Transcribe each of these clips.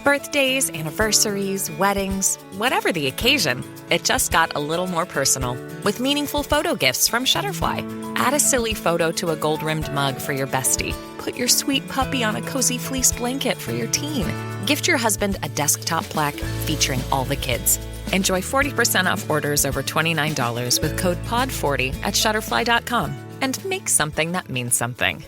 Birthdays, anniversaries, weddings, whatever the occasion, it just got a little more personal with meaningful photo gifts from Shutterfly. Add a silly photo to a gold-rimmed mug for your bestie. Put your sweet puppy on a cozy fleece blanket for your teen. Gift your husband a desktop plaque featuring all the kids. Enjoy 40% off orders over $29 with code POD40 at Shutterfly.com and make something that means something.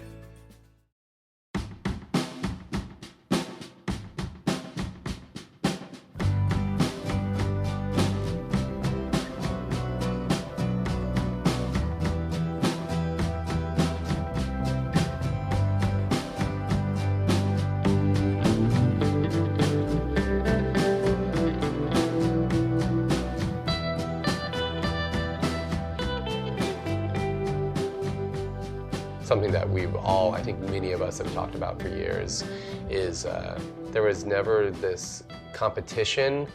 Something that we've all, I think many of us have talked about for years, is there was never this competition,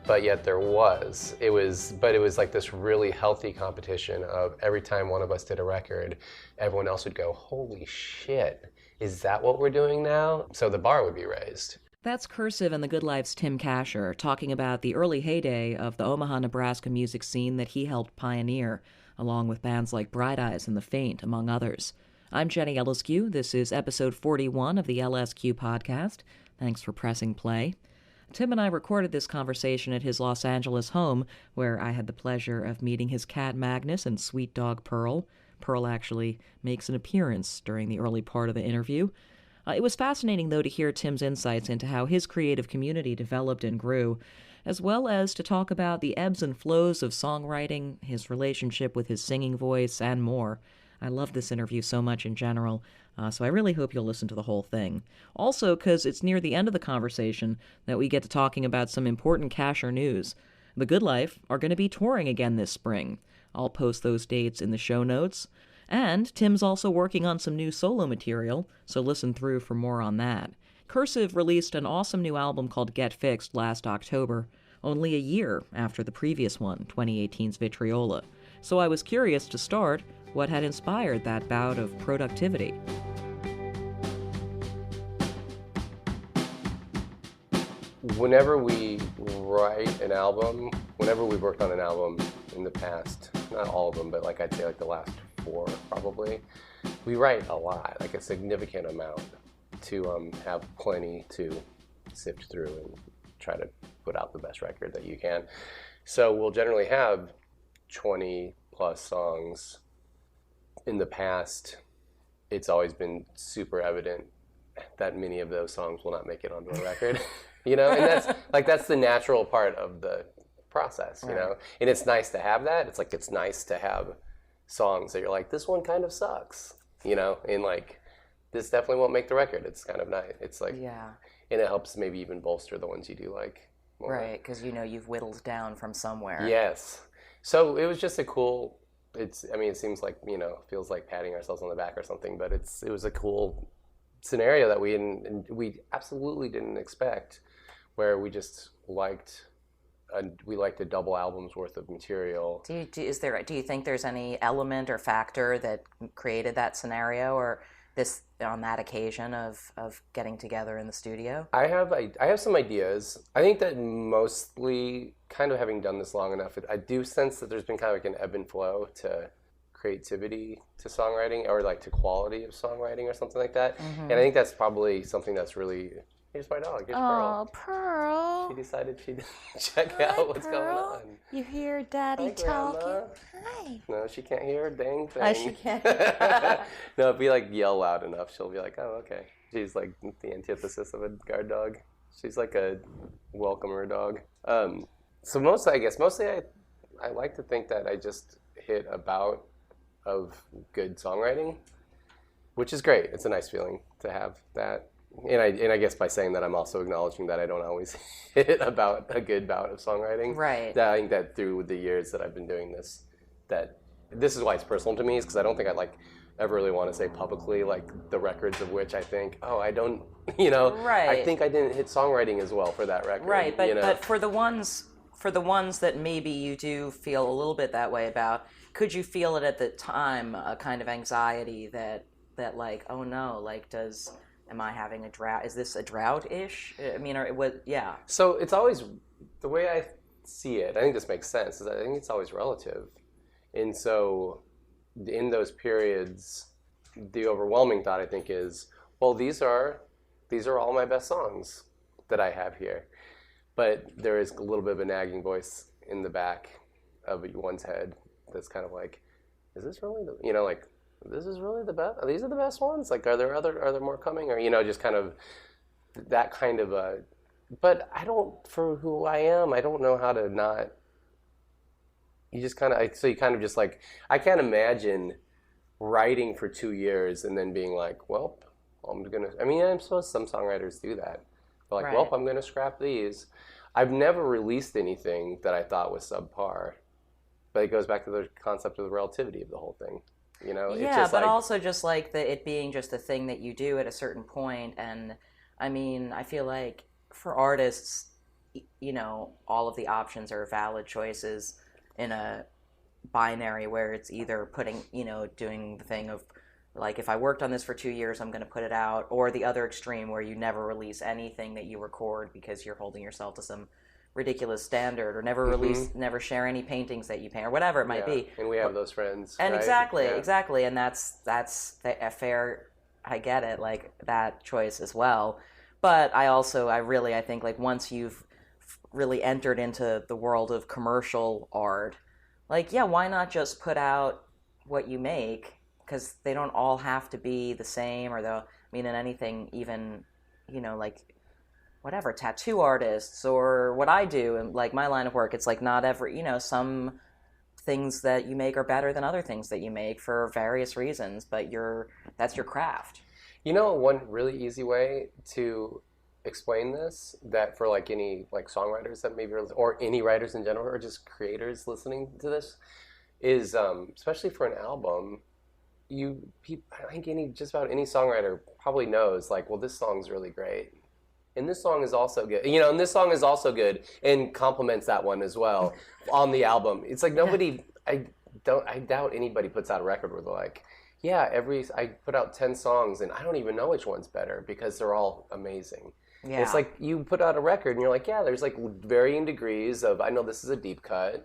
but yet there was. It was like this really healthy competition of every time one of us did a record, everyone else would go, holy shit, is that what we're doing now? So the bar would be raised. That's Cursive and the Good Life's Tim Kasher talking about the early heyday of the Omaha, Nebraska music scene that he helped pioneer, along with bands like Bright Eyes and The Faint, among others. I'm Jenny Eliscu. This is episode 41 of the LSQ podcast. Thanks for pressing play. Tim and I recorded this conversation at his Los Angeles home, where I had the pleasure of meeting his cat Magnus and sweet dog Pearl. Pearl actually makes an appearance during the early part of the interview. It was fascinating, though, to hear Tim's insights into how his creative community developed and grew, as well as to talk about the ebbs and flows of songwriting, his relationship with his singing voice, and more. I love this interview so much in general, so I really hope you'll listen to the whole thing. Also, because it's near the end of the conversation that we get to talking about some important Kasher news. The Good Life are going to be touring again this spring. I'll post those dates in the show notes. And Tim's also working on some new solo material, so listen through for more on that. Cursive released an awesome new album called Get Fixed last October, only a year after the previous one, 2018's Vitriola. So I was curious to start what had inspired that bout of productivity. Whenever we write an album, whenever we've worked on an album in the past, not all of them, but like I'd say like the last 4 probably, we write a lot, like a significant amount to have plenty to sift through and try to put out the best record that you can. So we'll generally have 20 plus songs. In the past, it's always been super evident that many of those songs will not make it onto a record, you know, and that's the natural part of the process, you know, and it's nice to have that. It's nice to have songs that you're like, this one kind of sucks, you know, and like, this definitely won't make the record. It's kind of nice. It's like, yeah, and it helps maybe even bolster the ones you do like more. Right, because you know you've whittled down from somewhere. Yes. So it was just a cool. It seems like, you know, feels like patting ourselves on the back or something, but it was a cool scenario that we absolutely didn't expect, where we just liked a double album's worth of material. Do you think there's any element or factor that created that scenario, or this on that occasion of getting together in the studio? I have some ideas. I think that mostly, kind of having done this long enough, I do sense that there's been kind of like an ebb and flow to creativity, to songwriting, or like to quality of songwriting or something like that. Mm-hmm. And I think that's probably something that's really... Here's my dog. Here's Pearl. Oh, Pearl. She decided she'd check out what's going on. You hear Daddy talking? Grandma. Hi. No, she can't hear a dang thing. Oh, she can't. No, if we like yell loud enough, she'll be like, oh, okay. She's like the antithesis of a guard dog. She's like a welcomer dog. So mostly I like to think that I just hit a bout of good songwriting, which is great. It's a nice feeling to have that. And I guess by saying that, I'm also acknowledging that I don't always hit about a good bout of songwriting. Right. That I think that through the years that I've been doing this, that this is why it's personal to me, is because I don't think I ever really want to say publicly the records of which I think, oh, I don't, you know, right. I think I didn't hit songwriting as well for that record. Right, but you know? but for the ones that maybe you do feel a little bit that way about, could you feel it at the time, a kind of anxiety that like, oh no, like am I having a drought? Is this a drought-ish? I mean, or it was, yeah. So it's always, the way I see it, I think this makes sense, is I think it's always relative. And so in those periods, the overwhelming thought, I think, is, well, these are all my best songs that I have here. But there is a little bit of a nagging voice in the back of one's head that's kind of like, is this really the, like, this is really the best? These are the best ones? Like, are there more coming? Or, just kind of that kind of a, but I don't, for who I am, I don't know how to not, you just kind of, so you kind of just like, I can't imagine writing for 2 years and then being like, well, I'm suppose some songwriters do that. They're like, Right. well, I'm going to scrap these. I've never released anything that I thought was subpar, but it goes back to the concept of the relativity of the whole thing. Yeah, it's just but like, also just like it being just a thing that you do at a certain point. And I mean, I feel like for artists, all of the options are valid choices in a binary where it's either putting, doing the thing of like, if I worked on this for 2 years, I'm going to put it out, or the other extreme where you never release anything that you record because you're holding yourself to some ridiculous standard, or never never share any paintings that you paint, or whatever it might be. And we have those friends. And right? exactly, and that's a fair. I get it, like that choice as well. But I think like once you've really entered into the world of commercial art, like why not just put out what you make? Because they don't all have to be the same, or in anything, even like whatever, tattoo artists or what I do and like my line of work, it's like not every, some things that you make are better than other things that you make for various reasons, but that's your craft. One really easy way to explain this, that for like any like songwriters that maybe are, or any writers in general, or just creators listening to this, is especially for an album, I think just about any songwriter probably knows, like, well, this song's really great, and this song is also good, and this song is also good, and complements that one as well on the album. It's like I doubt anybody puts out a record where they're like, I put out 10 songs and I don't even know which one's better because they're all amazing. Yeah. It's like you put out a record and you're like, there's like varying degrees of, I know this is a deep cut,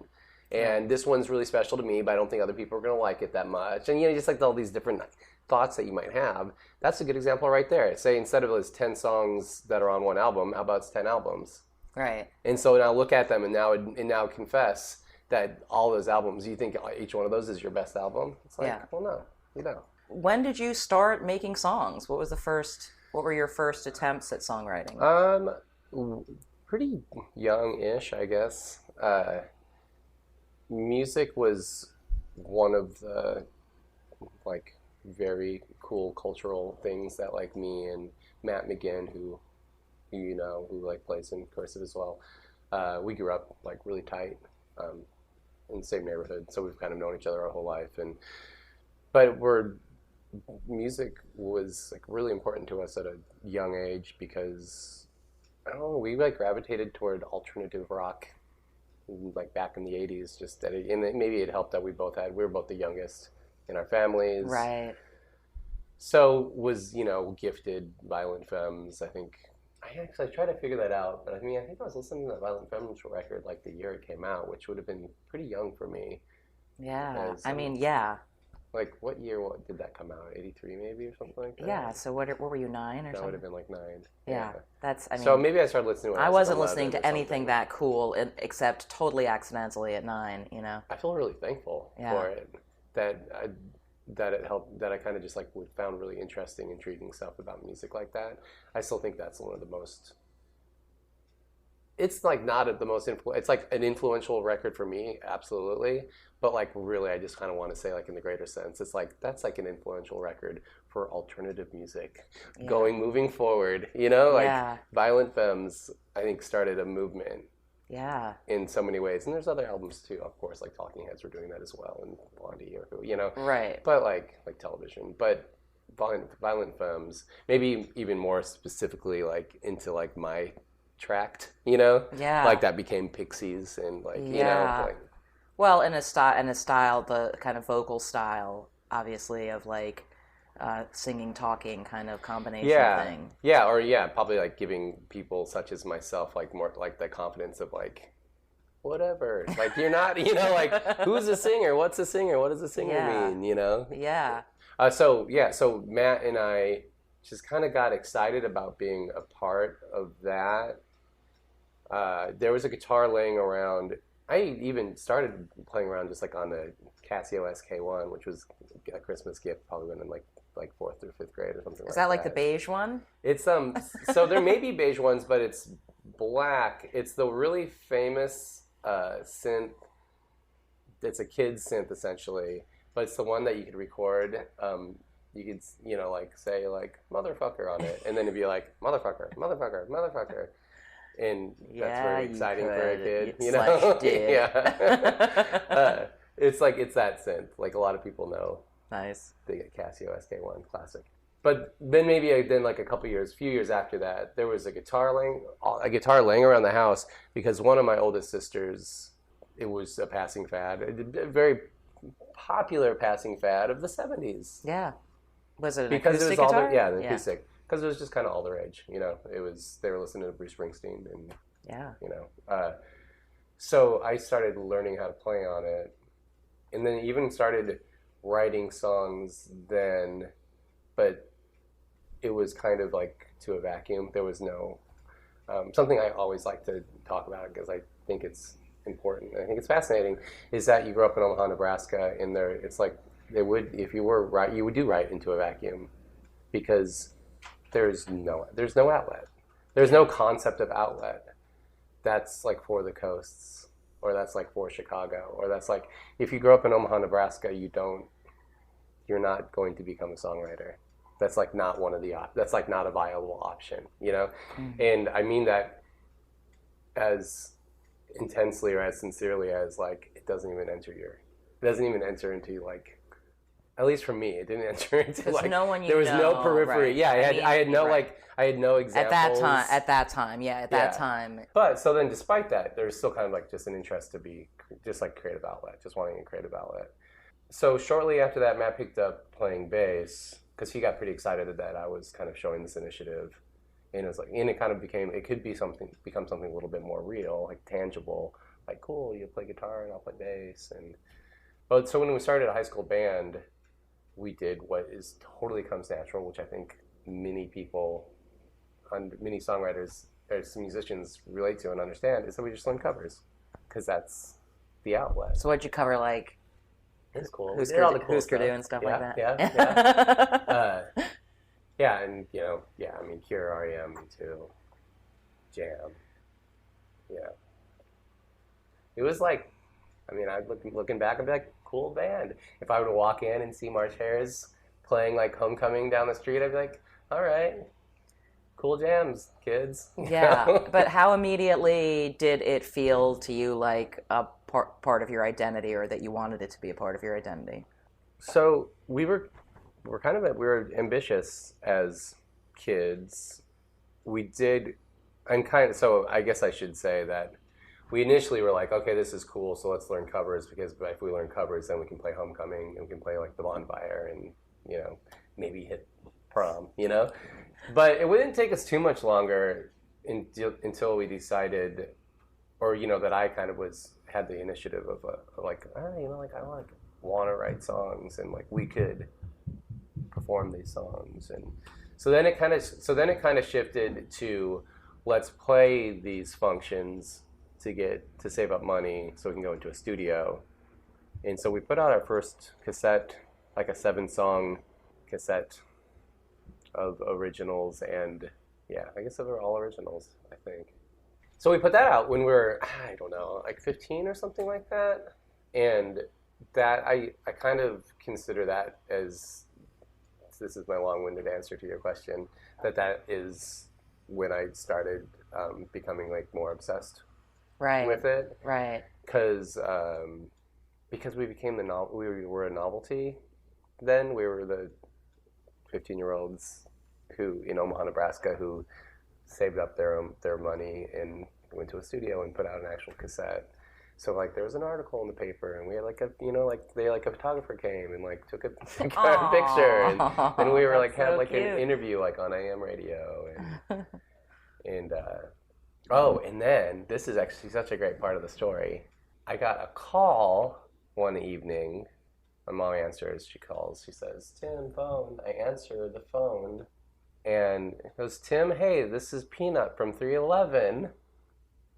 and this one's really special to me, but I don't think other people are going to like it that much. And just like all these different thoughts that you might have. That's a good example right there. Say instead of those 10 songs that are on one album, how about it's 10 albums? Right. And so now look at them and now confess that all those albums, you think each one of those is your best album? It's like, well, no, When did you start making songs? What were your first attempts at songwriting? Pretty young-ish, I guess. Music was one of the like very cool cultural things that like me and Matt McGinn, who like plays in Cursive as well, we grew up like really tight in the same neighborhood, so we've kind of known each other our whole life. But music was like really important to us at a young age because I don't know, we like gravitated toward alternative rock like back in the 80s, just that and maybe it helped that we were both the youngest in our families, right? So was gifted Violent Femmes. I think I actually tried to figure that out, but I think I was listening to the Violent Femmes record like the year it came out, which would have been pretty young for me. Like what year did that come out? 83 maybe, or something like that? Yeah, so what were you, 9 or something? That would have been like 9. Yeah. So maybe I started listening when I wasn't like listening to anything that cool except totally accidentally at 9, I feel really thankful for it, that it helped, that I kind of just like found really interesting, intriguing stuff about music like that. I still think that's one of the most, it's like not the most it's like an influential record for me, absolutely, but like really I just kind of want to say like in the greater sense, it's like that's like an influential record for alternative music moving forward, Violent Femmes I think started a movement in so many ways, and there's other albums too, of course, like Talking Heads were doing that as well, and Blondie or who, right, but like Television, but Violent Femmes maybe even more specifically like into like my tract, like that became Pixies and like well, in a style, the kind of vocal style, obviously, of like singing, talking kind of combination Yeah, thing. yeah, or yeah, probably like giving people such as myself like more like the confidence of like whatever. Like you're not, like who's a singer? What's a singer? What does a singer Yeah. mean? Yeah. So Matt and I just kind of got excited about being a part of that. There was a guitar laying around. I even started playing around just like on the Casio SK1, which was a Christmas gift, probably when in like fourth or fifth grade or something like Is that. that like the beige one? It's so there may be beige ones, but it's black. It's the really famous synth. It's a kid's synth essentially, but it's the one that you could record. You could like say like motherfucker on it, and then it'd be like motherfucker, motherfucker, motherfucker, and that's very exciting for a kid, Did. Yeah. It's that synth. Like a lot of people know. Nice. The Casio SK1 classic. But then maybe like a few years after that, there was a guitar laying around the house because one of my oldest sisters, it was a passing fad, a very popular passing fad of the 70s. Yeah. Was it an because acoustic it was guitar? the acoustic. Because it was just kind of all the rage, they were listening to Bruce Springsteen and so I started learning how to play on it, and then even started writing songs then, but it was kind of like to a vacuum. There was no something I always like to talk about because I think it's important. I think it's fascinating. Is that you grew up in Omaha, Nebraska, and it's like they would, if you were right, you would do write into a vacuum because there's no outlet. There's no concept of outlet. That's like for the coasts, or that's like for Chicago, or that's like if you grow up in Omaha, Nebraska, you're not going to become a songwriter. That's like not that's like not a viable option, Mm-hmm. And I mean that as intensely or as sincerely as like it doesn't even enter into like, at least for me, it didn't enter into like no one there was no periphery. Right. Yeah, I had no right. I had no examples at that time. But so then, despite that, there's still kind of like just an interest to be just like creative outlet, just wanting a creative outlet. So shortly after that, Matt picked up playing bass because he got pretty excited that I was kind of showing this initiative, and it was like, and it kind of become something a little bit more real, like tangible, like cool, you play guitar and I'll play bass, but so when we started a high school band, we did what is totally comes natural, which I think many songwriters as musicians relate to and understand, is that we just learn covers because that's the outlet. So what'd you cover, like? It's cool. Who's Purdue and stuff like that. Yeah, and I mean Cure, REM, too, Jam. Yeah, it was like, I mean, looking back, I'd be like, cool band. If I were to walk in and see March Hare's playing like Homecoming down the street, I'd be like, all right, cool jams, kids. Yeah, but how immediately did it feel to you like a part of your identity, or that you wanted it to be a part of your identity? So we were ambitious as kids. So I guess I should say that we initially were like, okay, this is cool, so let's learn covers, because if we learn covers, then we can play Homecoming, and we can play like The Bonfire, and maybe hit prom, But it wouldn't take us too much longer until we decided, or that I kind of had the initiative of like, I want to write songs, and like we could perform these songs, and so then it kind of shifted to, let's play these functions to save up money so we can go into a studio. And so we put out our first cassette, like a 7-song cassette of originals, and I guess they were all originals, I think. So we put that out when we were, I don't know, like 15 or something like that. And that I kind of consider that as, this is my long-winded answer to your question, that is when I started becoming like more obsessed with it. Right. Because we became we were a novelty then. We were the 15-year-olds who in Omaha, Nebraska, who saved up their money and went to a studio and put out an actual cassette. So like there was an article in the paper, and we had like a a photographer came and like took a picture, and we were like had like an interview like on AM radio, and and then this is actually such a great part of the story. I got a call one evening. My mom answers. She calls. She says, "Tim, phone." I answer the phone, and it goes, "Tim, hey, this is Peanut from 311,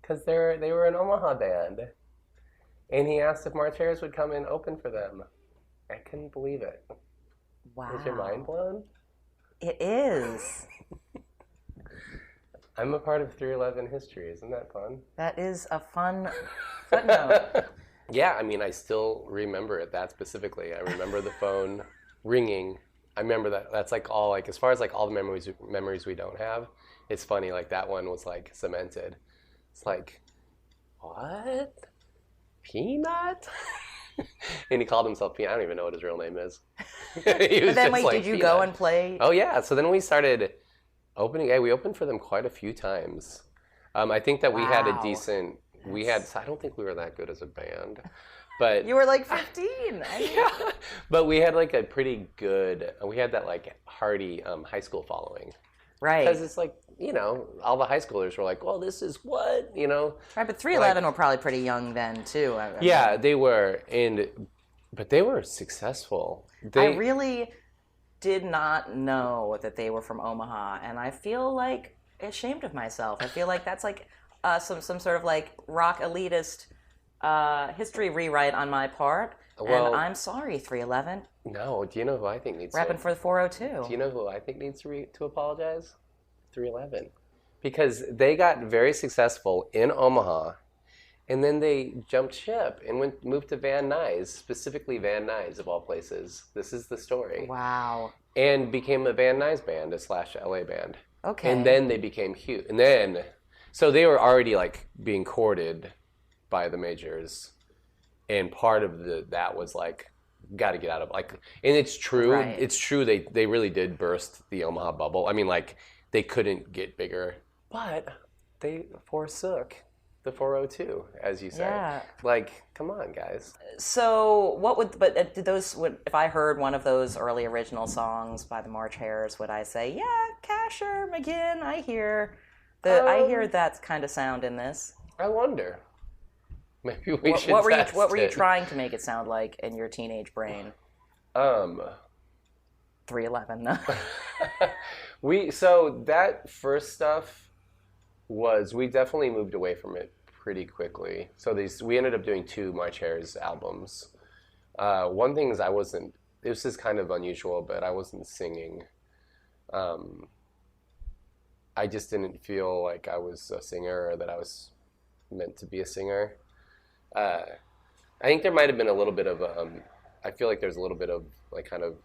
because they were an Omaha band." And he asked if March Hares would come and open for them. I couldn't believe it. Wow. Is your mind blown? It is. I'm a part of 311 history. Isn't that fun? That is a fun footnote. Yeah, I mean, I still remember it, that specifically. I remember the phone ringing. I remember that. That's like all, like, as far as like all the memories we don't have, it's funny, like that one was like cemented. It's like, what? Peanut? And he called himself Peanut. I don't even know what his real name is. But then wait, did you Peanut. go and play? Oh yeah, so then we started opening. Yeah, we opened for them quite a few times. I think that we had a decent. I don't think we were that good as a band, but You were like 15. yeah, but we had like a pretty good. We had that like hearty high school following. Right. Because it's like, all the high schoolers were like, well, this is what, Right, but 311 were probably pretty young then, too. Yeah, they were. But they were successor. I really did not know that they were from Omaha, and I feel like ashamed of myself. I feel like that's like some sort of like rock elitist history rewrite on my part. Well, and I'm sorry, 311. No, do you know who I think needs Rapping to... for the 402. Do you know who I think needs to apologize? 311. Because they got very successful in Omaha, and then they jumped ship and moved to Van Nuys, specifically Van Nuys of all places. This is the story. Wow. And became a Van Nuys band, / LA band. Okay. And then they became huge. And then, so they were already like being courted by the majors. And part of that was like, got to get out of like, and it's true. Right. It's true. They really did burst the Omaha bubble. I mean, like they couldn't get bigger, but they forsook the 402, as you say. Yeah. Like, come on, guys. So if I heard one of those early original songs by the March Hares, would I say, yeah, Kasher, McGinn, I hear that kind of sound in this? I wonder. Maybe we should what test were you it. trying to make it sound like in your teenage brain? 311. No. So that first stuff we definitely moved away from it pretty quickly. So we ended up doing 2 March Hares albums. One thing is this is kind of unusual, but I wasn't singing. I just didn't feel like I was a singer or that I was meant to be a singer. I think there might have been a little bit of I feel like there's a little bit of like kind of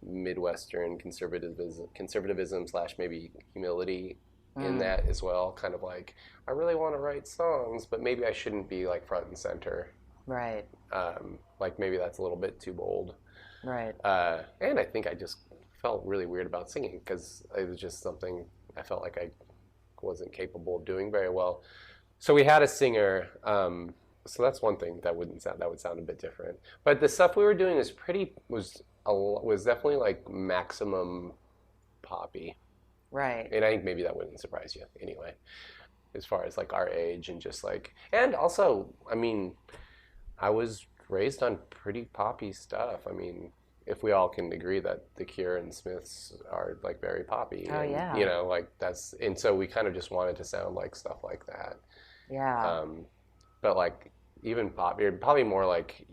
Midwestern conservatism / maybe humility in that as well. Kind of like, I really want to write songs, but maybe I shouldn't be like front and center. Right. Like maybe that's a little bit too bold. Right. And I think I just felt really weird about singing because it was just something I felt like I wasn't capable of doing very well. So we had a singer. So that's one thing that would sound a bit different. But the stuff we were doing was definitely like maximum poppy. Right. And I think maybe that wouldn't surprise you anyway, as far as like our age and just like, and also, I mean, I was raised on pretty poppy stuff. I mean, if we all can agree that The Cure and Smiths are like very poppy. Oh, and, yeah. like and so we kind of just wanted to sound like stuff like that. Yeah. But like even pop, probably more like,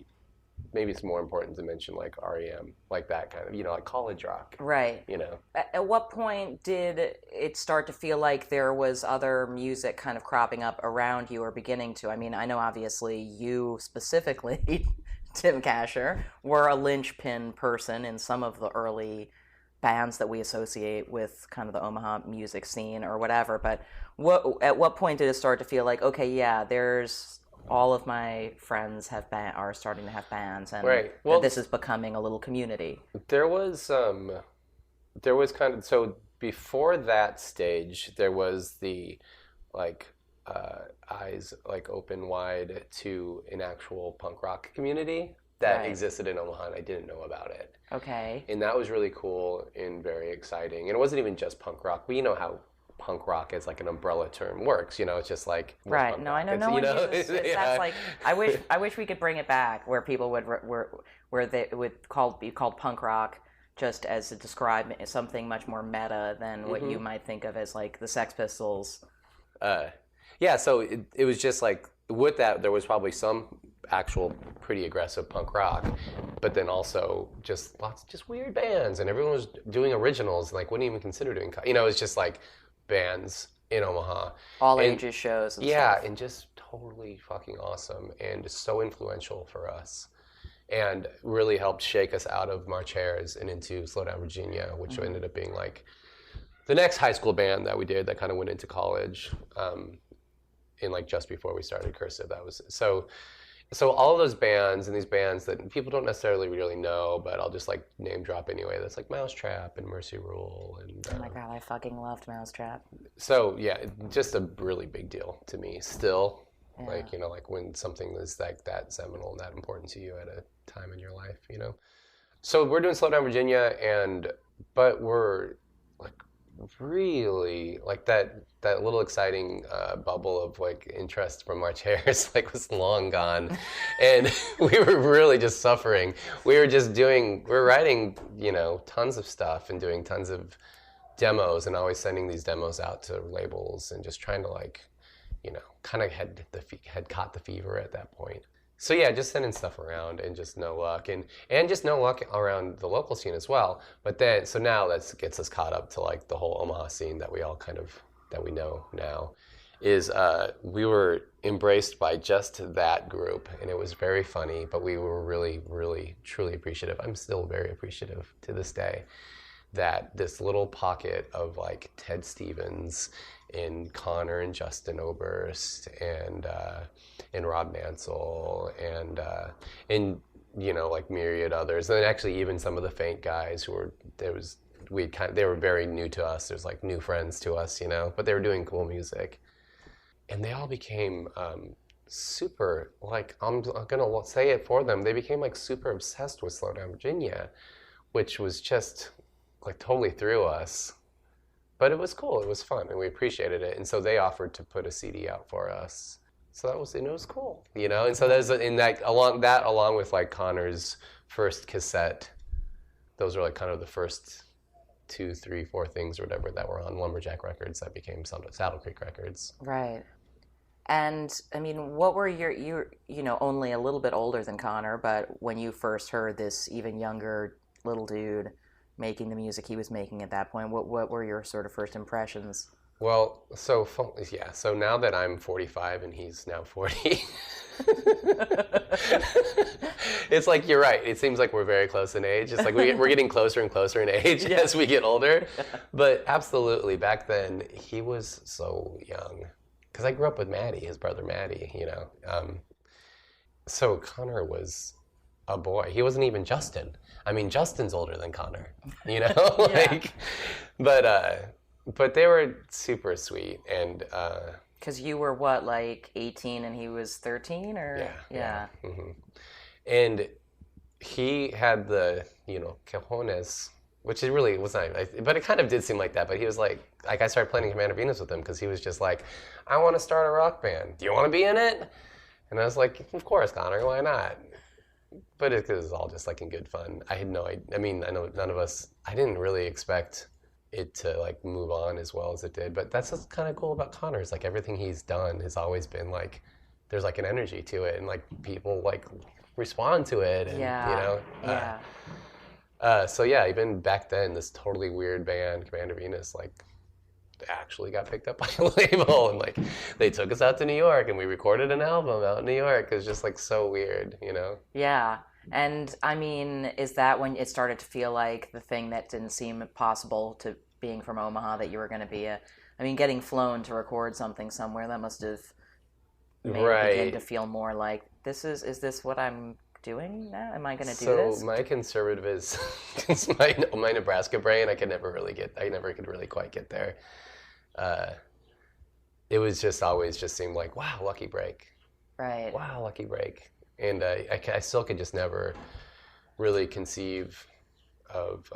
maybe it's more important to mention like REM, like that kind of, like college rock. Right. At what point did it start to feel like there was other music kind of cropping up around you or beginning to? I mean, I know obviously you specifically, Tim Kasher, were a linchpin person in some of the early bands that we associate with kind of the Omaha music scene or whatever, but at what point did it start to feel like, okay, yeah, there's all of my friends are starting to have bands, and right. Well, this is becoming a little community? There was kind of, so before that stage, there was the like eyes like open wide to an actual punk rock community that existed in Omaha, and I didn't know about it. Okay. And that was really cool and very exciting. And it wasn't even just punk rock. But you know how punk rock as like an umbrella term works. It's just like Right. punk No, rock. I know. No one uses. Yeah. That's like I wish we could bring it back where people would where they would be called punk rock just as to describe something much more meta than what you might think of as like the Sex Pistols. Yeah. So it was just like with that there was probably some actual pretty aggressive punk rock, but then also just weird bands, and everyone was doing originals and like wouldn't even consider doing it's just like bands in Omaha, all ages shows and stuff. And just totally fucking awesome and so influential for us, and really helped shake us out of March Hares and into Slow Down Virginia, which ended up being like the next high school band that we did that kind of went into college in like just before we started Cursive. That was so all of those bands and these bands that people don't necessarily really know, but I'll just like name drop anyway. That's like Mousetrap and Mercy Rule and oh my god, I fucking loved Mousetrap. So yeah, just a really big deal to me still. Yeah. Like like when something is like that seminal and that important to you at a time in your life, So we're doing Slow Down Virginia, but we're like really like that little exciting bubble of like interest from March Hares like was long gone, and we were really just suffering. We were writing tons of stuff and doing tons of demos and always sending these demos out to labels and just trying to like kind of had caught the fever at that point. So yeah, just sending stuff around and just no luck, and just no luck around the local scene as well. But then, so now that gets us caught up to like the whole Omaha scene that we all that we know now, is we were embraced by just that group, and it was very funny. But we were really, really, truly appreciative. I'm still very appreciative to this day that this little pocket of like Ted Stevens and Connor and Justin Oberst and Rob Mansell and like myriad others, and then actually even some of the Faint guys who were they were very new to us. There's like new friends to us, but they were doing cool music, and they all became super like I'm gonna say it for them. They became like super obsessed with Slow Down Virginia, which was just like totally threw us. But it was cool. It was fun, and we appreciated it. And so they offered to put a CD out for us. So it was cool, And so there's along with like Connor's first cassette, those are like kind of the first 2, 3, 4 things or whatever that were on Lumberjack Records that became Saddle Creek Records. Right. And I mean, what were you're only a little bit older than Connor, but when you first heard this even younger little dude making the music he was making at that point, what were your sort of first impressions? Well, so now that I'm 45 and he's now 40, it's like you're right. It seems like we're very close in age. It's like we're getting closer and closer in age as we get older. But absolutely, back then he was so young. Because I grew up with Maddie, his brother Maddie, So Connor was a boy. He wasn't even Justin. I mean, Justin's older than Connor, But they were super sweet, and because you were what, like 18 and he was 13, or yeah. Mm-hmm. And he had the cojones, which it really was not, but it kind of did seem like that. But he was like I started playing Commander Venus with him because he was just like, I want to start a rock band. Do you want to be in it? And I was like, of course, Connor. Why not? But it was all just like in good fun. I had no idea. I mean, I know none of us. I didn't really expect it to like move on as well as it did. But that's what's kind of cool about Connor, is like everything he's done has always been like there's like an energy to it, and like people like respond to it, and so yeah, even back then, this totally weird band, Commander Venus, like actually got picked up by a label, and like they took us out to New York, and we recorded an album out in New York. It was just like so weird, Yeah. And I mean, is that when it started to feel like the thing that didn't seem possible to being from Omaha, that you were going to be getting flown to record something somewhere, that must have made it begin to feel more like, is this what I'm doing now? Am I going to do this? So my conservative is my Nebraska brain. I never could really quite get there. it was just always just seemed like, wow, lucky break. Right. Wow, lucky break. And I still could just never really conceive of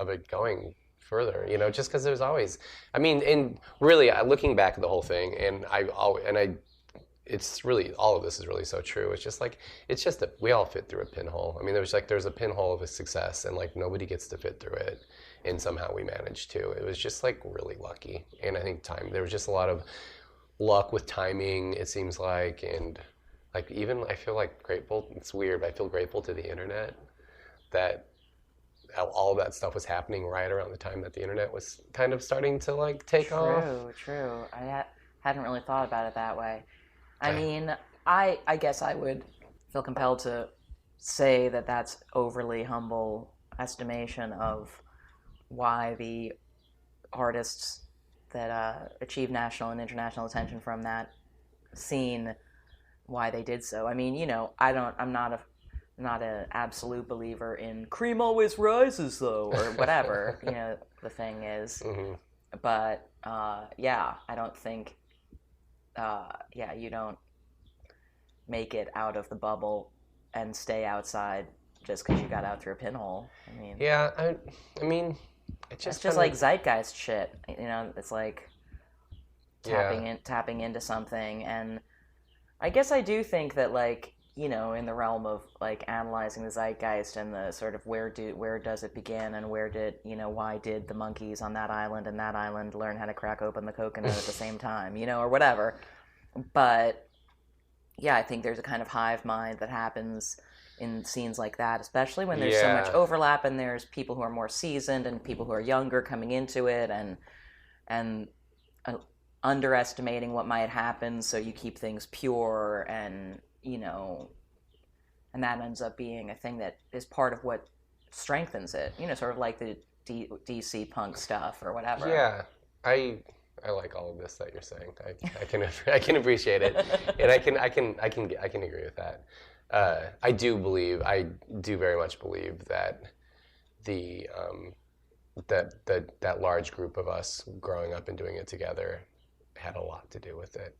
it going further, just because there's always, I mean, and really looking back at the whole thing, it's really, all of this is really so true. It's just that we all fit through a pinhole. I mean, there's a pinhole of a success, and like nobody gets to fit through it, and somehow we managed to. It was just like really lucky, and I think there was just a lot of luck with timing, it seems like, and like even I feel like grateful. It's weird, but I feel grateful to the internet that all of that stuff was happening right around the time that the internet was kind of starting to like take off. True. I hadn't really thought about it that way. I mean, I guess I would feel compelled to say that that's overly humble estimation of why the artists that achieve national and international attention from that scene, why they did so. I mean, I'm not an absolute believer in cream always rises though, or whatever, the thing is. Mm-hmm. But, I don't think, you don't make it out of the bubble and stay outside just because you got out through a pinhole. I mean, yeah, I mean, it's just like zeitgeist shit. It's like tapping into something. And I guess I do think that, like, in the realm of like analyzing the zeitgeist and the sort of where does it begin and why did the monkeys on that island and that island learn how to crack open the coconut at the same time, or whatever. But yeah, I think there's a kind of hive mind that happens in scenes like that, especially when there's so much overlap and there's people who are more seasoned and people who are younger coming into it and underestimating what might happen, so you keep things pure, and and that ends up being a thing that is part of what strengthens it, sort of like the DC punk stuff or whatever. Yeah, I like all of this that you're saying. I can appreciate it, and I can agree with that. I do very much believe that that large group of us growing up and doing it together had a lot to do with it.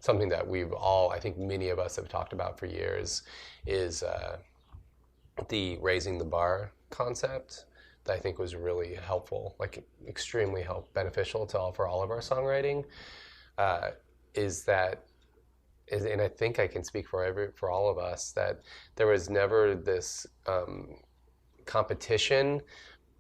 Something that I think many of us have talked about for years is the raising the bar concept that I think was really helpful, like extremely beneficial for all of our songwriting, and I think I can speak for all of us, that there was never this competition,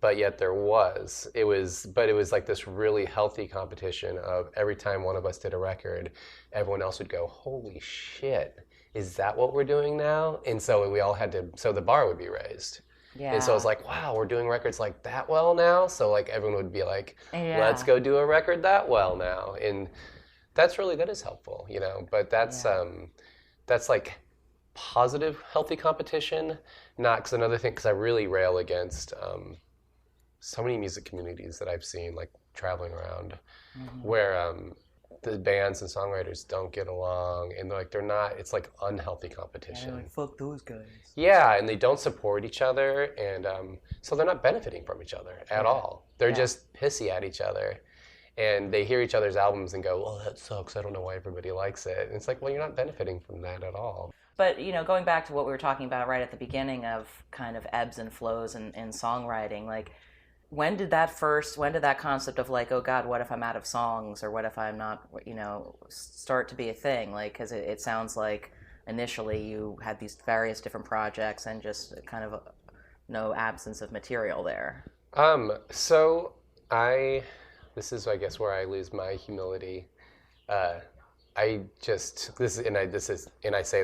but yet there was. It was like this really healthy competition of every time one of us did a record, everyone else would go, holy shit, is that what we're doing now? And so we all so the bar would be raised. Yeah. And so it's like, wow, we're doing records like that well now? So like everyone would be like, let's go do a record that well now. And that is helpful, but that's like positive, healthy competition. Not, because another thing, because I really rail against so many music communities that I've seen, like traveling around, where the bands and songwriters don't get along, and it's like unhealthy competition. Yeah, like, fuck those guys. Yeah, and they don't support each other, and so they're not benefiting from each other at all. They're just pissy at each other. And they hear each other's albums and go, oh, that sucks, I don't know why everybody likes it. And it's like, well, you're not benefiting from that at all. But, going back to what we were talking about right at the beginning of kind of ebbs and flows in songwriting, like, when did that concept of like, oh God, what if I'm out of songs, or what if I'm not, start to be a thing? Like, because it sounds like initially you had these various different projects and just kind of no absence of material there. This is, I guess, where I lose my humility. I say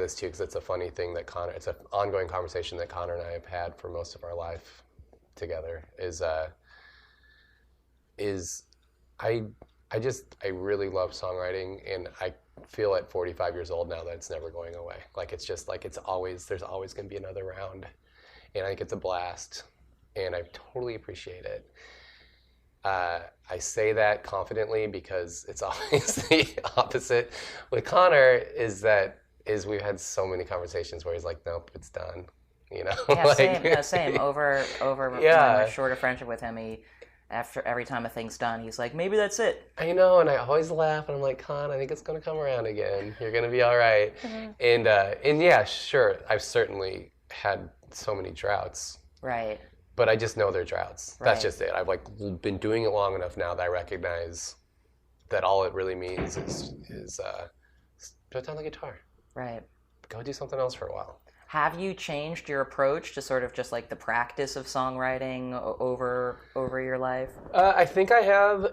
this too because it's a funny thing that it's an ongoing conversation that Connor and I have had for most of our life together. I really love songwriting, and I feel at 45 years old now that it's never going away. Like, it's just like there's always going to be another round, and I think it's a blast, and I totally appreciate it. I say that confidently because it's always the opposite. With Connor is we've had so many conversations where he's like, nope, it's done. Yeah, like, same. Over my shorter friendship with him, after every time a thing's done, he's like, maybe that's it. I know, and I always laugh, and I'm like, Con, I think it's going to come around again. You're going to be all right. And yeah, sure, I've certainly had so many droughts. Right. But I just know they're droughts. Right. That's just it. I've like been doing it long enough now that I recognize that all it really means is put down the guitar. Right. Go do something else for a while. Have you changed your approach to sort of just like the practice of songwriting over your life? I think I have,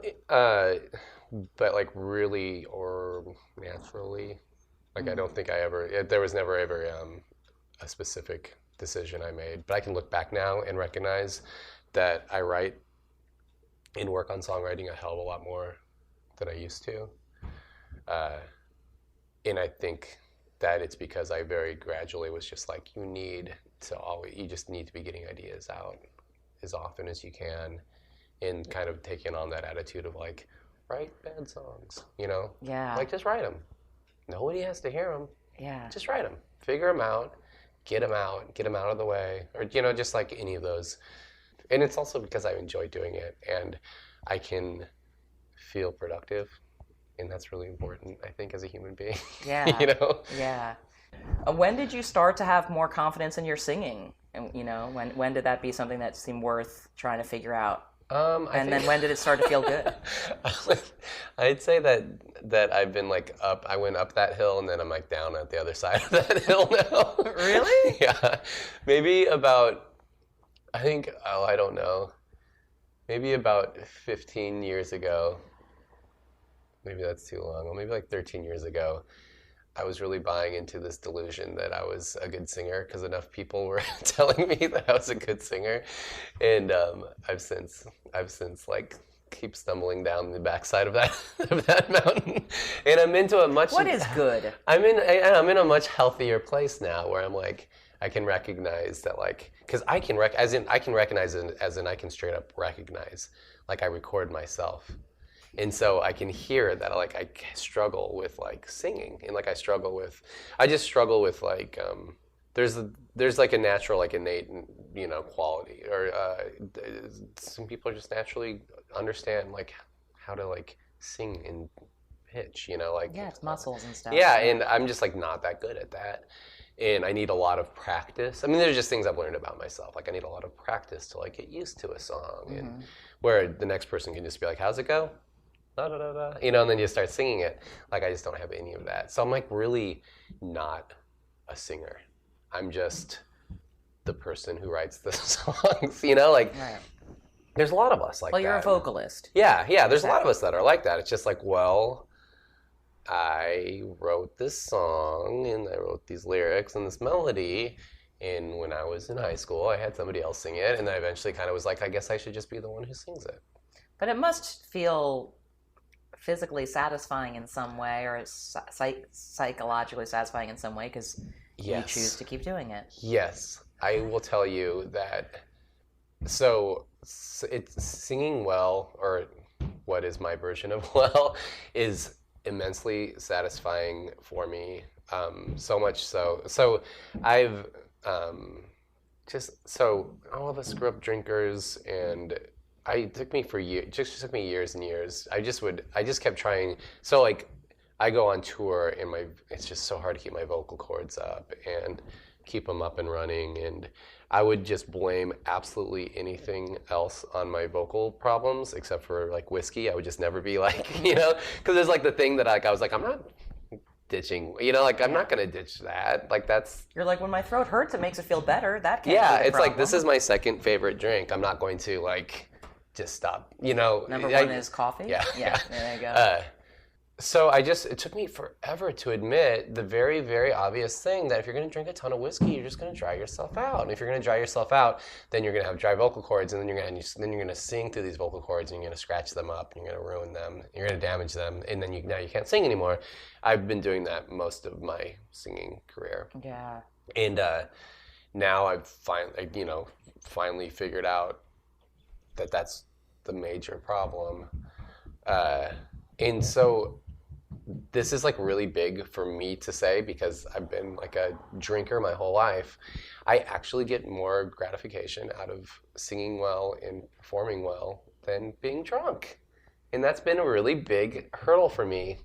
but like really or naturally. Like I don't think there was never ever a specific decision I made. But I can look back now and recognize that I write and work on songwriting a hell of a lot more than I used to. And I think that it's because I very gradually was just like, you just need to be getting ideas out as often as you can, and kind of taking on that attitude of like, write bad songs, Yeah. like just write them. Nobody has to hear them. Yeah. Just write them, figure them out, get them out of the way, or just like any of those. And it's also because I enjoy doing it, and I can feel productive. And that's really important, I think, as a human being. Yeah. Yeah. When did you start to have more confidence in your singing? And when did that be something that seemed worth trying to figure out? Then when did it start to feel good? I'd say that I've been like up. I went up that hill, and then I'm like down at the other side of that hill now. Really? Yeah. Maybe about, I don't know. Maybe about 15 years ago. Maybe that's too long. Well, maybe like 13 years ago, I was really buying into this delusion that I was a good singer because enough people were telling me that I was a good singer, and I've since like keep stumbling down the backside of that mountain, and I'm into a much. What is good? I'm in a much healthier place now where I'm like, I can recognize that, like, because I can recognize it as in I can straight up recognize, like I record myself. And so I can hear that, like, I struggle with like singing, and like I just struggle with like there's like a natural, like innate quality, or some people just naturally understand like how to like sing in pitch, like yeah, it's muscles and stuff. Yeah, and I'm just like not that good at that, and I need a lot of practice. I mean, there's just things I've learned about myself. Like I need a lot of practice to like get used to a song, and where the next person can just be like, "How's it go?" Da, da, da, da, and then you start singing it. Like I just don't have any of that. So I'm like really not a singer. I'm just the person who writes the songs, like Right. There's a lot of us like that. Well, you're a vocalist. Yeah, there's a lot of us that are like that. It's just like, well, I wrote this song and I wrote these lyrics and this melody, and when I was in high school I had somebody else sing it, and then I eventually kind of was like, I guess I should just be the one who sings it. But it must feel physically satisfying in some way, or psychologically satisfying in some way, because you choose to keep doing it. Yes, I will tell you that. So it's singing well, or what is my version of well, is immensely satisfying for me. So much so. So I've all of us grew up drinkers, and it took me years and years. I just kept trying. So like, I go on tour, and it's just so hard to keep my vocal cords up and keep them up and running. And I would just blame absolutely anything else on my vocal problems, except for like whiskey. I would just never be like, because there's like the thing that I was like, I'm not ditching, I'm not gonna ditch that. Like that's. You're like, when my throat hurts, it makes it feel better. That can't Yeah, be the it's problem. like, this is my second favorite drink. I'm not going to like just stop. Number one is coffee. Yeah. There you go. So it took me forever to admit the very, very obvious thing that if you're going to drink a ton of whiskey, you're just going to dry yourself out. And if you're going to dry yourself out, then you're going to have dry vocal cords, and then you're going to sing through these vocal cords, and you're going to scratch them up, and you're going to ruin them, you're going to damage them, and then now you can't sing anymore. I've been doing that most of my singing career. Yeah. And now I've finally figured out that that's the major problem. And so this is like really big for me to say, because I've been like a drinker my whole life. I actually get more gratification out of singing well and performing well than being drunk. And that's been a really big hurdle for me.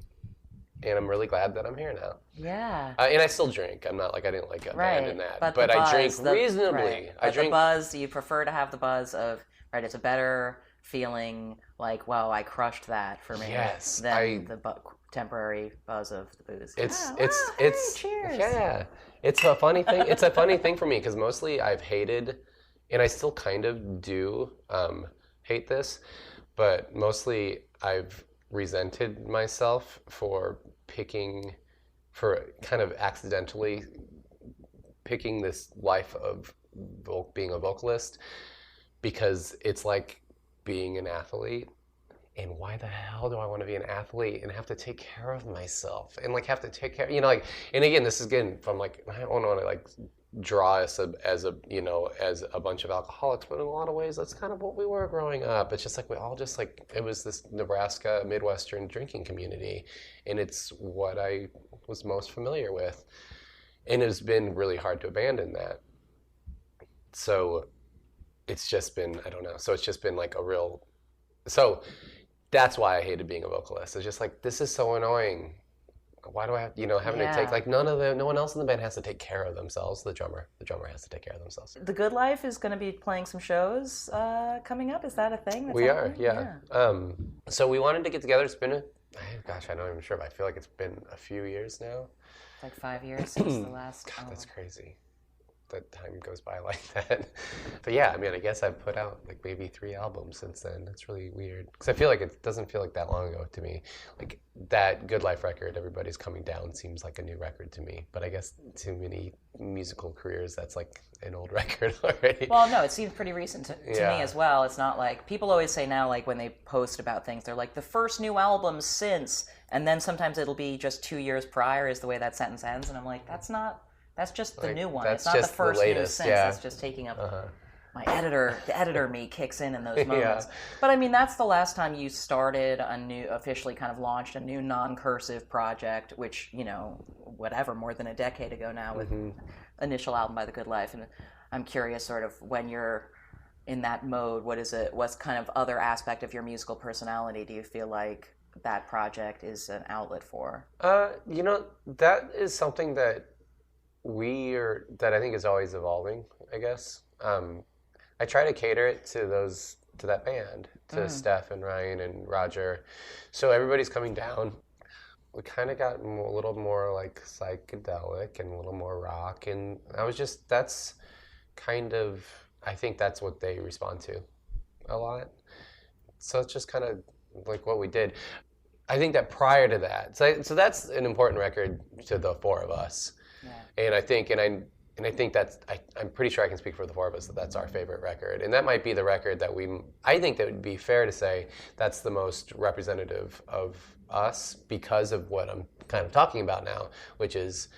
And I'm really glad that I'm here now. Yeah. And I still drink. I'm not like, I didn't like abandon that. But I drink reasonably. Right. But the buzz, you prefer to have the buzz of, right, it's a better feeling like, wow, I crushed that for me. Yes. Than the temporary buzz of the booze. It's cheers. Yeah. It's a funny thing. It's a funny thing for me because mostly I've hated, and I still kind of do hate this, but mostly I've resented myself for kind of accidentally picking this life of being a vocalist, because it's like being an athlete. And why the hell do I want to be an athlete and have to take care of myself and like have to take care, like, and again, this is again from like, I don't want to like draw us as a bunch of alcoholics, but in a lot of ways that's kind of what we were growing up. It's just like we all just like, it was this Nebraska Midwestern drinking community, and it's what I was most familiar with, and it's been really hard to abandon that. So it's just been, I don't know, so it's just been like so that's why I hated being a vocalist. It's just like, this is so annoying. Why do I have, having to take, like, no one else in the band has to take care of themselves. The drummer has to take care of themselves. The Good Life is going to be playing some shows coming up. Is that a thing? We are, yeah. So we wanted to get together. It's been I'm not even sure, but I feel like it's been a few years now. Like 5 years since the last. God, that's crazy. That time goes by like that. But yeah, I mean, I guess I've put out like maybe 3 albums since then. That's really weird, because I feel like it doesn't feel like that long ago to me. Like that Good Life record, Everybody's Coming Down, seems like a new record to me. But I guess too many musical careers, that's like an old record already. Well, no, it seems pretty recent to me as well. It's not like, people always say now, like when they post about things, they're like, the first new album since, and then sometimes it'll be just 2 years prior is the way that sentence ends, and I'm like, that's just the new one. It's not the first new since. That's just taking up my editor. The editor me kicks in those moments. Yeah. But I mean, that's the last time you started officially kind of launched a new non-cursive project, which, whatever, more than a decade ago now with initial album by The Good Life. And I'm curious sort of when you're in that mode, what's kind of other aspect of your musical personality do you feel like that project is an outlet for? That is something that that I think is always evolving, I guess. I try to cater it to that band, to Steph and Ryan and Roger. So Everybody's Coming Down. We kind of got a little more like psychedelic and a little more rock, and that's kind of, I think that's what they respond to a lot. So it's just kind of like what we did. I think that prior to that, so that's an important record to the 4 of us. Yeah. And I think that's, I'm pretty sure I can speak for the 4 of us that that's our favorite record. And that might be the record that I think that would be fair to say that's the most representative of us because of what I'm kind of talking about now, which is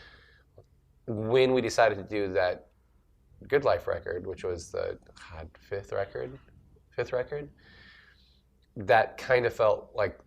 when we decided to do that Good Life record, which was the fifth record, that kind of felt like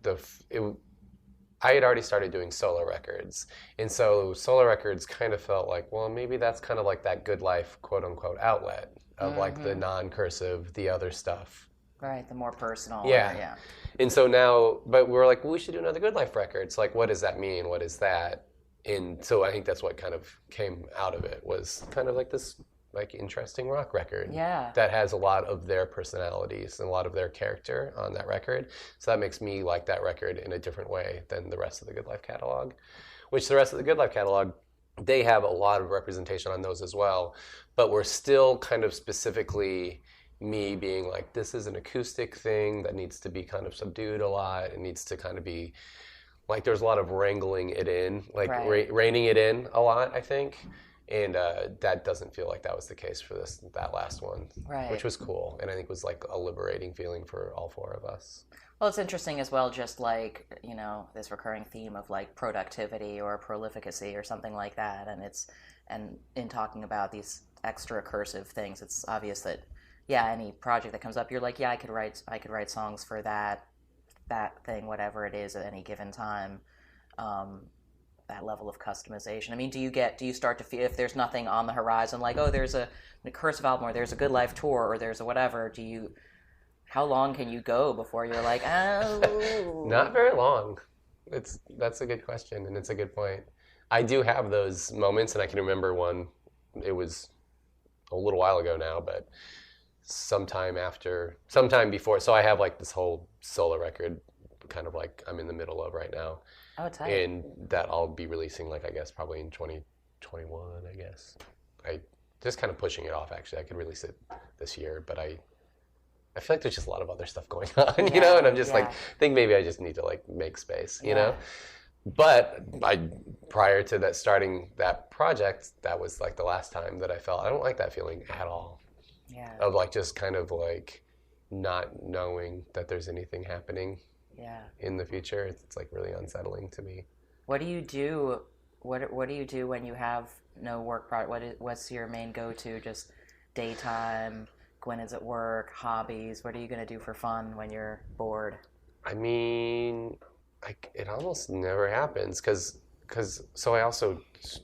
I had already started doing solo records. And so solo records kind of felt like, well, maybe that's kind of like that Good Life, quote unquote, outlet of like the non-cursive, the other stuff. Right, the more personal. Yeah. And so now, but we're like, well, we should do another Good Life record. So like, what does that mean? What is that? And so I think that's what kind of came out of it, was kind of like this like interesting rock record that has a lot of their personalities and a lot of their character on that record. So that makes me like that record in a different way than the rest of the Good Life catalog, which the rest of the Good Life catalog, they have a lot of representation on those as well, but we're still kind of specifically me being like, this is an acoustic thing that needs to be kind of subdued a lot. It needs to kind of be like, there's a lot of wrangling it in, like reining it in a lot, I think. And that doesn't feel like that was the case for that last one, which was cool, and I think was like a liberating feeling for all 4 of us. Well, it's interesting as well, just like, this recurring theme of like productivity or prolificacy or something like that, and in talking about these extra cursive things, it's obvious that any project that comes up, you're like, I could write songs for that thing, whatever it is at any given time. That level of customization. I mean, do you start to feel, if there's nothing on the horizon, like, oh, there's a cursive album, or there's a Good Life tour, or there's a whatever, do you How long can you go before you're like, oh? Not very long. That's a good question, and it's a good point. I do have those moments, and I can remember one. It was a little while ago now, but sometime before. So I have like this whole solo record, kind of like I'm in the middle of right now. Oh, tight. And that I'll be releasing, like, I guess probably in 2021. I guess I just kind of pushing it off. Actually, I could release it this year, but I feel like there's just a lot of other stuff going on, you know, and I'm just like, think maybe I just need to like make space, you know. But prior to that starting that project, that was like the last time that I felt, I don't like that feeling at all. Yeah. Of like just kind of like not knowing that there's anything happening in the future. It's like really unsettling to me. What do you do? What do you do when you have no work project? What's your main go-to? Just daytime? When is at work? Hobbies? What are you going to do for fun when you're bored? I mean, it almost never happens because I also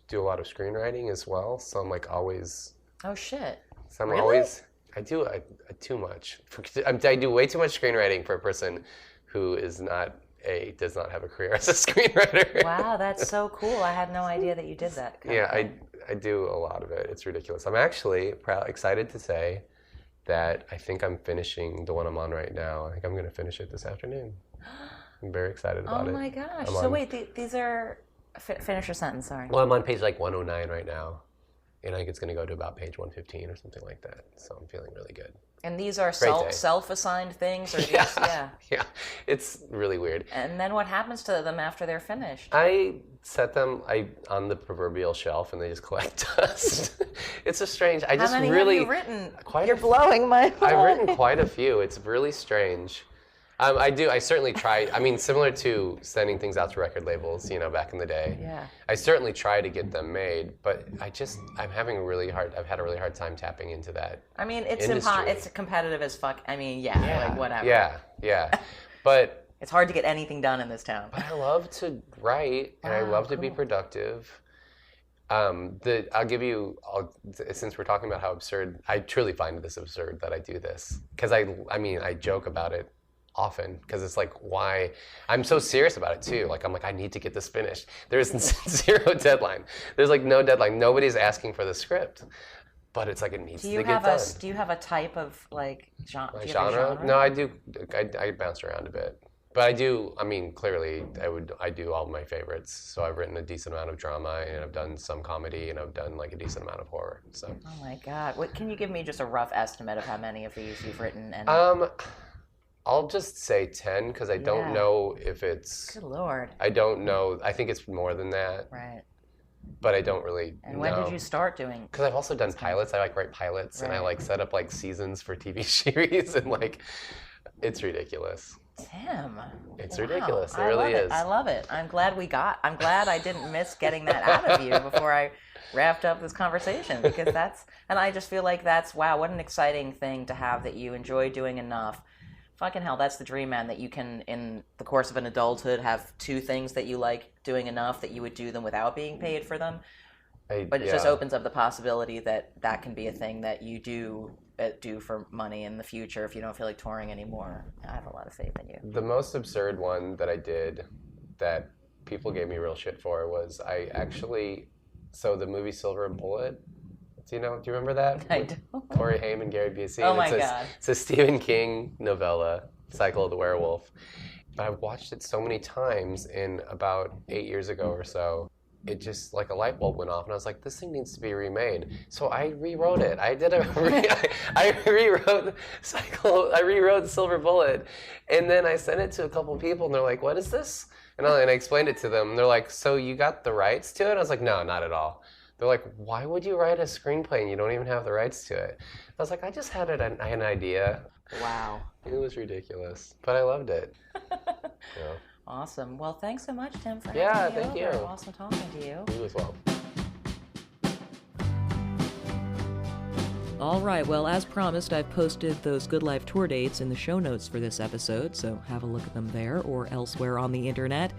do a lot of screenwriting as well. So I'm like always. Oh shit! So I'm really? always. I do too much. I do way too much screenwriting for a person who does not have a career as a screenwriter. Wow, that's so cool. I had no idea that you did that. I do a lot of it. It's ridiculous. I'm actually excited to say that I think I'm finishing the one I'm on right now. I think I'm going to finish it this afternoon. I'm very excited about it. Oh my gosh. So wait, these are... Finish your sentence, sorry. Well, I'm on page like 109 right now. And I think it's going to go to about page 115 or something like that. So I'm feeling really good. And these are self-assigned things? Or Yeah. It's really weird. And then what happens to them after they're finished? I set them on the proverbial shelf and they just collect dust. It's a strange... How many have you written? You're blowing my mind. I've written quite a few. It's really strange. I certainly try. I mean, similar to sending things out to record labels, you know, back in the day. Yeah. I certainly try to get them made, but I've had a really hard time tapping into that. I mean, it's competitive as fuck. I mean, like whatever. Yeah. But it's hard to get anything done in this town. But I love to write and I love to be productive. Since we're talking about how absurd, I truly find this absurd that I do this because I joke about it often because it's like why I'm so serious about it too. Like I'm like I need to get this finished. There's zero deadline. There's like no deadline. Nobody's asking for the script, but it's like it needs to get done. Do you have a type of like genre? Genre? No, I do. I bounce around a bit, but I do. I mean, clearly, I do all my favorites. So I've written a decent amount of drama, and I've done some comedy, and I've done like a decent amount of horror. So. Oh my God! What can you give me just a rough estimate of how many of these you've written? And I'll just say 10 because I don't know if it's... Good Lord. I don't know. I think it's more than that. Right. But I don't really know. And when did you start doing... Because I've also done pilots. I like write pilots and I like set up like seasons for TV series and like it's ridiculous. Tim. It's ridiculous. It really is. I love it. I'm glad I didn't miss getting that out of you before I wrapped up this conversation because and I just feel like wow, what an exciting thing to have that you enjoy doing enough. Fucking hell, that's the dream, man, that you can, in the course of an adulthood, have two things that you like doing enough that you would do them without being paid for them. But it just opens up the possibility that can be a thing that you do for money in the future if you don't feel like touring anymore. I have a lot of faith in you. The most absurd one that I did that people gave me real shit for was so the movie Silver Bullet, do you remember that? I don't. Corey Haim and Gary Busey. Oh my God. It's a Stephen King novella, Cycle of the Werewolf. But I've watched it so many times, and about 8 years ago or so, it just like a light bulb went off, and I was like, this thing needs to be remade. So I rewrote it. I rewrote Silver Bullet, and then I sent it to a couple of people, and they're like, what is this? And I explained it to them, and they're like, so you got the rights to it? And I was like, no, not at all. They're like, why would you write a screenplay and you don't even have the rights to it? I was like, I just had an idea. Wow. It was ridiculous, but I loved it. Yeah. Awesome. Well, thanks so much, Tim, for having me thank you. Awesome talking to you. You as well. All right, well, as promised, I've posted those Good Life tour dates in the show notes for this episode, so have a look at them there or elsewhere on the internet.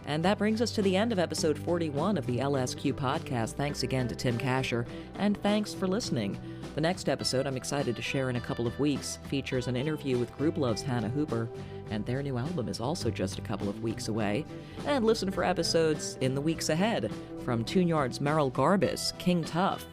And that brings us to the end of episode 41 of the LSQ podcast. Thanks again to Tim Kasher, and thanks for listening. The next episode, I'm excited to share in a couple of weeks, features an interview with Grouplove's Hannah Hooper, and their new album is also just a couple of weeks away. And listen for episodes in the weeks ahead from Tune Yard's Merrill Garbus, King Tuff,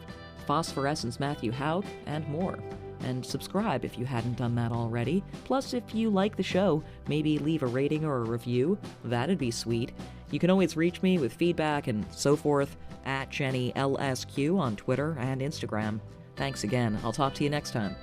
Phosphorescence Matthew Haug, and more. And subscribe if you hadn't done that already. Plus, if you like the show, maybe leave a rating or a review. That'd be sweet. You can always reach me with feedback and so forth at JennyLSQ on Twitter and Instagram. Thanks again. I'll talk to you next time.